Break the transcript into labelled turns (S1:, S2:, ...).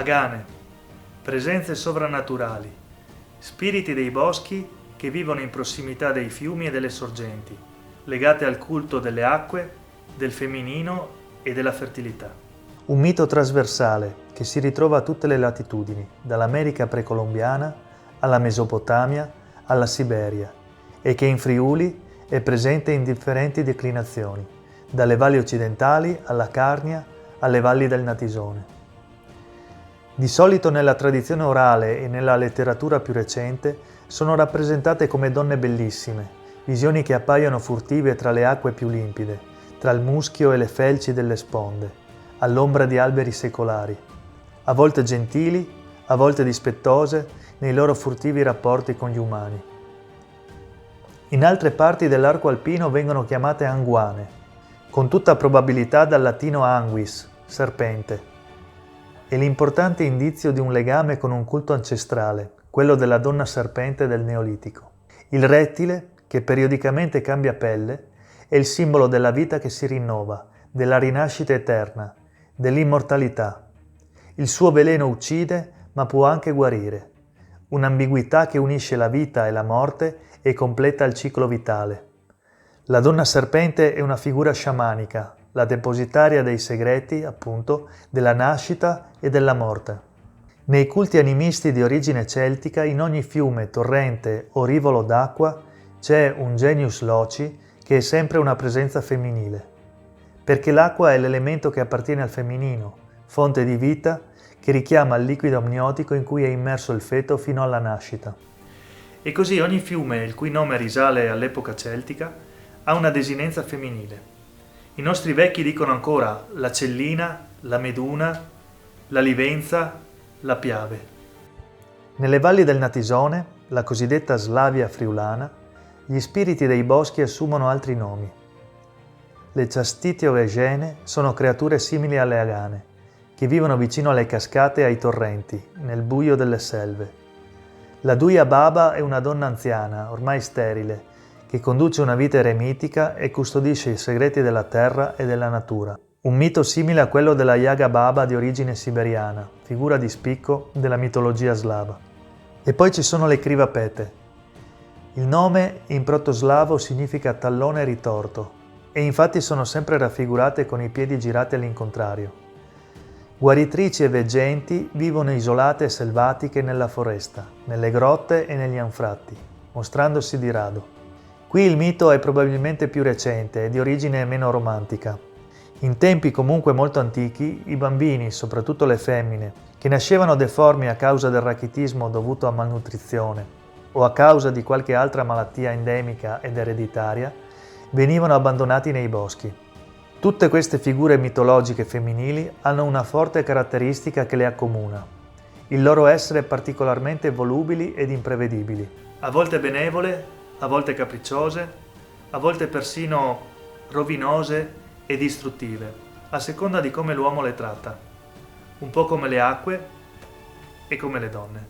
S1: Agane, presenze sovrannaturali, spiriti dei boschi che vivono in prossimità dei fiumi e delle sorgenti, legate al culto delle acque, del femminino e della fertilità. Un mito trasversale che si ritrova a tutte le latitudini, dall'America precolombiana alla Mesopotamia alla Siberia, e che in Friuli è presente in differenti declinazioni, dalle valli occidentali alla Carnia alle valli del Natisone. Di solito nella tradizione orale e nella letteratura più recente sono rappresentate come donne bellissime, visioni che appaiono furtive tra le acque più limpide, tra il muschio e le felci delle sponde, all'ombra di alberi secolari, a volte gentili, a volte dispettose nei loro furtivi rapporti con gli umani. In altre parti dell'arco alpino vengono chiamate anguane, con tutta probabilità dal latino anguis, serpente, e l'importante indizio di un legame con un culto ancestrale, quello della donna serpente del Neolitico. Il rettile, che periodicamente cambia pelle, è il simbolo della vita che si rinnova, della rinascita eterna, dell'immortalità. Il suo veleno uccide, ma può anche guarire. Un'ambiguità che unisce la vita e la morte e completa il ciclo vitale. La donna serpente è una figura sciamanica, la depositaria dei segreti, appunto, della nascita e della morte. Nei culti animisti di origine celtica, in ogni fiume, torrente o rivolo d'acqua c'è un genius loci che è sempre una presenza femminile, perché l'acqua è l'elemento che appartiene al femminino, fonte di vita che richiama il liquido amniotico in cui è immerso il feto fino alla nascita. E così ogni fiume, il cui nome risale all'epoca celtica, ha una desinenza femminile. I nostri vecchi dicono ancora la Cellina, la Meduna, la Livenza, la Piave. Nelle valli del Natisone, la cosiddetta Slavia friulana, gli spiriti dei boschi assumono altri nomi. Le Chastitio-Vegene sono creature simili alle agane, che vivono vicino alle cascate e ai torrenti, nel buio delle selve. La Duia Baba è una donna anziana, ormai sterile, che conduce una vita eremitica e custodisce i segreti della terra e della natura. Un mito simile a quello della Yaga Baba di origine siberiana, figura di spicco della mitologia slava. E poi ci sono le Krivapete. Il nome in protoslavo significa tallone ritorto e infatti sono sempre raffigurate con i piedi girati all'incontrario. Guaritrici e veggenti vivono isolate e selvatiche nella foresta, nelle grotte e negli anfratti, mostrandosi di rado. Qui il mito è probabilmente più recente e di origine meno romantica. In tempi comunque molto antichi, i bambini, soprattutto le femmine, che nascevano deformi a causa del rachitismo dovuto a malnutrizione o a causa di qualche altra malattia endemica ed ereditaria, venivano abbandonati nei boschi. Tutte queste figure mitologiche femminili hanno una forte caratteristica che le accomuna: il loro essere particolarmente volubili ed imprevedibili, a volte benevole, a volte capricciose, a volte persino rovinose e distruttive, a seconda di come l'uomo le tratta, un po' come le acque e come le donne.